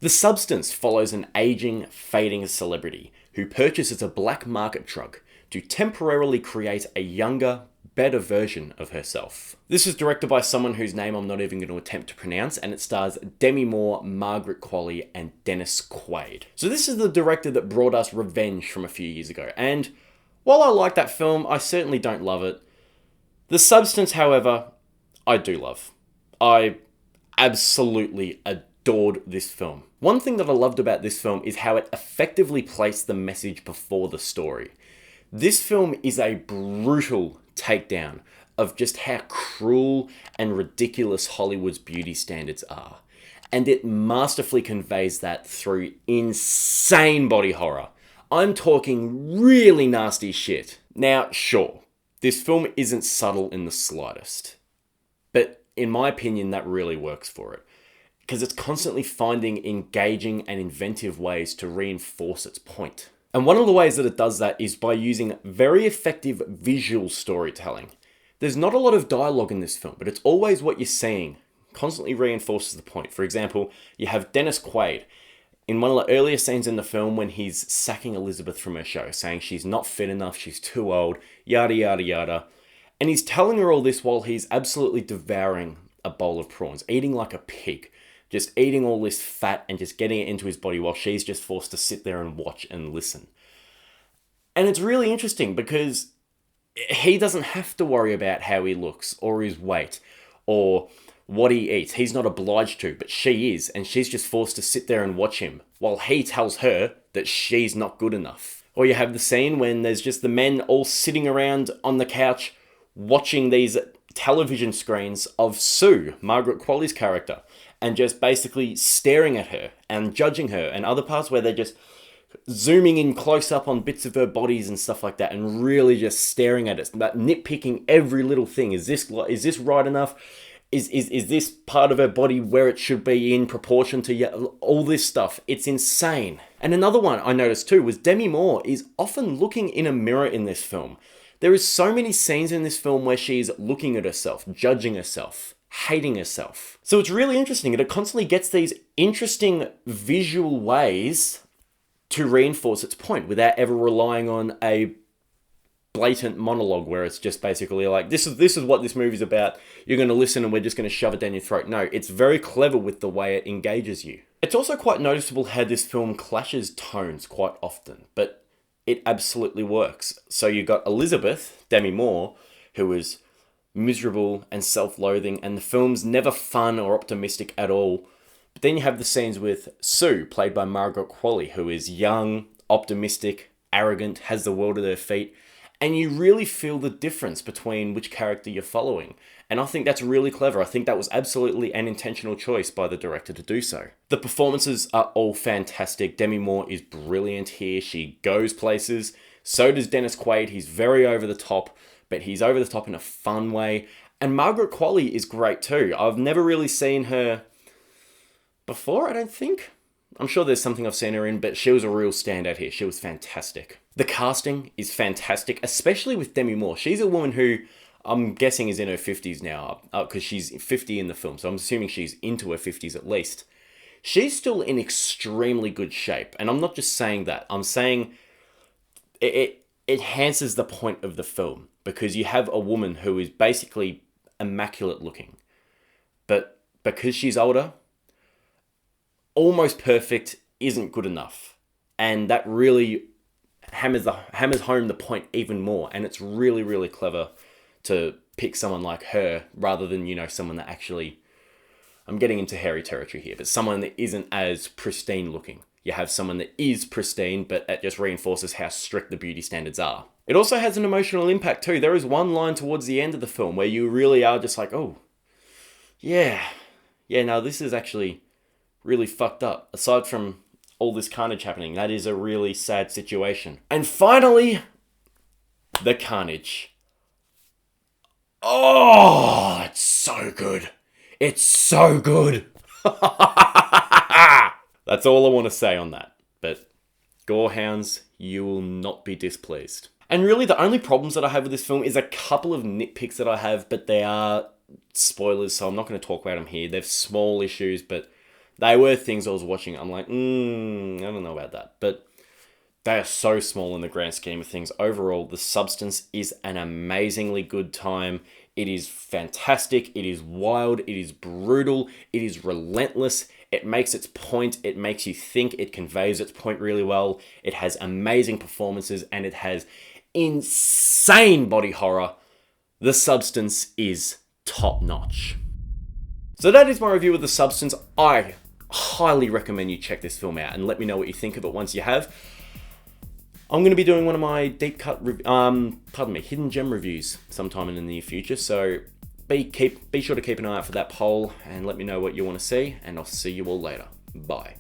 The Substance follows an aging, fading celebrity who purchases a black market drug to temporarily create a younger, better version of herself. This is directed by someone whose name I'm not even going to attempt to pronounce, and it stars Demi Moore, Margaret Qualley, and Dennis Quaid. So this is the director that brought us Revenge from a few years ago, and while I like that film, I certainly don't love it. The Substance, however, I do love. I absolutely adored this film. One thing that I loved about this film is how it effectively placed the message before the story. This film is a brutal takedown of just how cruel and ridiculous Hollywood's beauty standards are. And it masterfully conveys that through insane body horror. I'm talking really nasty shit. Now, sure, this film isn't subtle in the slightest. But in my opinion, that really works for it. Because it's constantly finding engaging and inventive ways to reinforce its point. And one of the ways that it does that is by using very effective visual storytelling. There's not a lot of dialogue in this film, but it's always what you're seeing. Constantly reinforces the point. For example, you have Dennis Quaid in one of the earlier scenes in the film when he's sacking Elizabeth from her show, saying she's not fit enough, she's too old, yada yada yada. And he's telling her all this while he's absolutely devouring a bowl of prawns, eating like a pig. Just eating all this fat and just getting it into his body while she's just forced to sit there and watch and listen. And it's really interesting because he doesn't have to worry about how he looks or his weight or what he eats. He's not obliged to, but she is. And she's just forced to sit there and watch him while he tells her that she's not good enough. Or you have the scene when there's just the men all sitting around on the couch watching these television screens of Sue, Margaret Qualley's character, and just basically staring at her and judging her, and other parts where they're just zooming in close up on bits of her bodies and stuff like that, and really just staring at it, but nitpicking every little thing. Is this right enough? Is this part of her body where it should be in proportion to all this stuff? It's insane. And another one I noticed too was Demi Moore is often looking in a mirror in this film. There is so many scenes in this film where she's looking at herself, judging herself, hating herself. So it's really interesting, and it constantly gets these interesting visual ways to reinforce its point without ever relying on a blatant monologue where it's just basically like, this is what this movie's about, you're going to listen and we're just going to shove it down your throat. No, it's very clever with the way it engages you. It's also quite noticeable how this film clashes tones quite often, but it absolutely works. So you've got Elizabeth, Demi Moore, who is miserable and self-loathing, and the film's never fun or optimistic at all. But then you have the scenes with Sue, played by Margaret Qualley, who is young, optimistic, arrogant, has the world at her feet, and you really feel the difference between which character you're following. And I think that's really clever. I think that was absolutely an intentional choice by the director to do so. The performances are all fantastic. Demi Moore is brilliant here. She goes places. So does Dennis Quaid. He's very over the top, but he's over the top in a fun way. And Margaret Qualley is great too. I've never really seen her before, I don't think. I'm sure there's something I've seen her in, but she was a real standout here. She was fantastic. The casting is fantastic, especially with Demi Moore. She's a woman who I'm guessing is in her 50s now, because she's 50 in the film, so I'm assuming she's into her 50s at least. She's still in extremely good shape, and I'm not just saying that. I'm saying it enhances the point of the film, because you have a woman who is basically immaculate looking, but because she's older, almost perfect isn't good enough, and that really hammers home the point even more. And it's really, really clever to pick someone like her rather than, someone that actually, I'm getting into hairy territory here, but someone that isn't as pristine looking. You have someone that is pristine, but it just reinforces how strict the beauty standards are. It also has an emotional impact too. There is one line towards the end of the film where you really are just like, oh, yeah, no, this is actually really fucked up. Aside from all this carnage happening, that is a really sad situation. And finally, the carnage. Oh, it's so good. It's so good. That's all I want to say on that. But gorehounds, you will not be displeased. And really the only problems that I have with this film is a couple of nitpicks that I have, but they are spoilers, so I'm not going to talk about them here. They're small issues, but They were things I was watching. I'm like, I don't know about that. But they are so small in the grand scheme of things. Overall, The Substance is an amazingly good time. It is fantastic. It is wild. It is brutal. It is relentless. It makes its point. It makes you think. It conveys its point really well. It has amazing performances and it has insane body horror. The Substance is top notch. So that is my review of The Substance. I highly recommend you check this film out and let me know what you think of it once you have. I'm going to be doing one of my hidden gem reviews sometime in the near future. So be sure to keep an eye out for that poll and let me know what you want to see. And I'll see you all later. Bye.